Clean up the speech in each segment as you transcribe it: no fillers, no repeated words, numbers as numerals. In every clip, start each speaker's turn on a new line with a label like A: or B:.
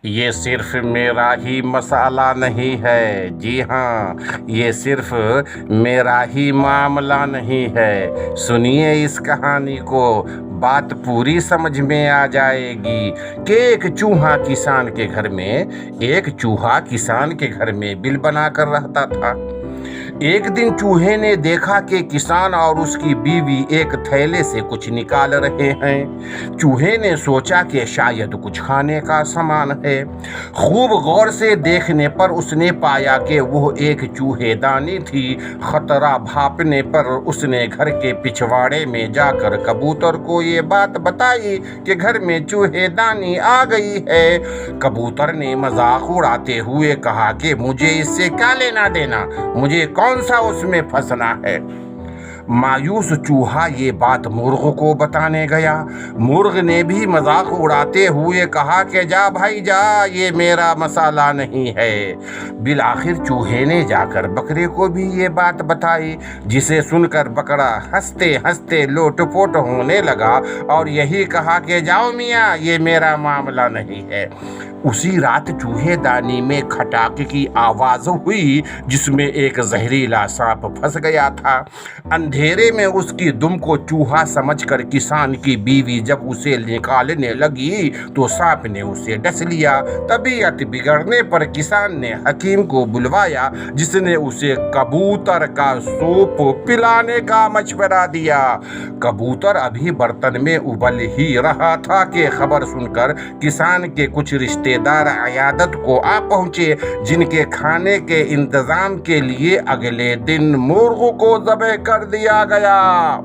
A: یہ صرف میرا ہی مسئلہ نہیں ہے، جی ہاں، یہ صرف میرا ہی معاملہ نہیں ہے۔ سنیے اس کہانی کو، بات پوری سمجھ میں آ جائے گی کہ ایک چوہا کسان کے گھر میں بل بنا کر رہتا تھا۔ ایک دن چوہے نے دیکھا کہ کسان اور اس کی بیوی ایک تھیلے سے کچھ نکال رہے ہیں۔ چوہے نے سوچا کہ شاید کچھ کھانے کا سامان ہے۔ خوب غور سے دیکھنے پر اس نے پایا کہ وہ ایک چوہے دانی تھی۔ خطرہ بھاپنے پر اس نے گھر کے پچھواڑے میں جا کر کبوتر کو یہ بات بتائی کہ گھر میں چوہے دانی آ گئی ہے۔ کبوتر نے مذاق اڑاتے ہوئے کہا کہ مجھے اس سے کیا لینا دینا، مجھے کون سا اس میں پھنسنا ہے۔ مایوس چوہا یہ بات مرغ کو بتانے گیا۔ مرغ نے بھی مذاق اڑاتے ہوئے کہا کہ جا بھائی جا، یہ میرا مسئلہ نہیں ہے۔ بالآخر چوہے نے جا کر بکرے کو بھی یہ بات بتائی، جسے سن کر بکرا ہنستے ہنستے لوٹ پوٹ ہونے لگا اور یہی کہا کہ جاؤ میاں، یہ میرا معاملہ نہیں ہے۔ اسی رات چوہے دانی میں کھٹاک کی آواز ہوئی، جس میں ایک زہریلا سانپ پھنس گیا تھا۔ اندھیرے میں اس کی دم کو چوہا سمجھ کر کسان کی بیوی جب اسے نکالنے لگی تو سانپ نے اسے ڈس لیا۔ طبیعت بگڑنے پر کسان نے حکیم کو بلوایا، جس نے اسے کبوتر کا سوپ پلانے کا مشورہ دیا۔ کبوتر ابھی برتن میں ابل ہی رہا تھا کہ خبر سن کر کسان کے کچھ رشتے دار عیادت کو آ پہنچے، جن کے کھانے کے انتظام کے لیے اگلے دن مرغ کو ذبح کر دیا گیا۔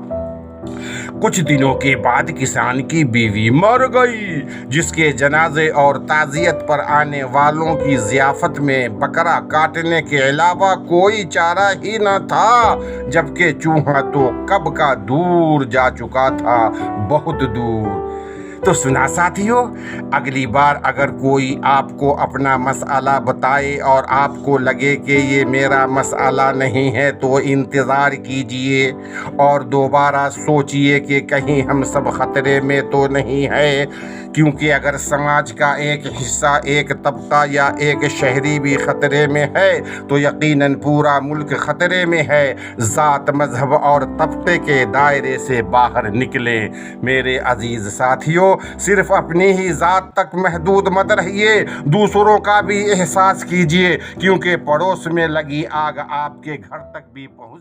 A: کچھ دنوں کے بعد کسان کی بیوی مر گئی، جس کے جنازے اور تعزیت پر آنے والوں کی ضیافت میں بکرا کاٹنے کے علاوہ کوئی چارہ ہی نہ تھا، جبکہ چوہا تو کب کا دور جا چکا تھا، بہت دور۔ تو سنا ساتھیو، اگلی بار اگر کوئی آپ کو اپنا مسئلہ بتائے اور آپ کو لگے کہ یہ میرا مسئلہ نہیں ہے تو انتظار کیجئے اور دوبارہ سوچئے کہ کہیں ہم سب خطرے میں تو نہیں ہے، کیونکہ اگر سماج کا ایک حصہ، ایک طبقہ یا ایک شہری بھی خطرے میں ہے تو یقیناً پورا ملک خطرے میں ہے۔ ذات، مذہب اور طبقے کے دائرے سے باہر نکلیں۔ میرے عزیز ساتھیو، صرف اپنی ہی ذات تک محدود مت رہیے، دوسروں کا بھی احساس کیجیے، کیونکہ پڑوس میں لگی آگ آپ کے گھر تک بھی پہنچ سکتی ہے۔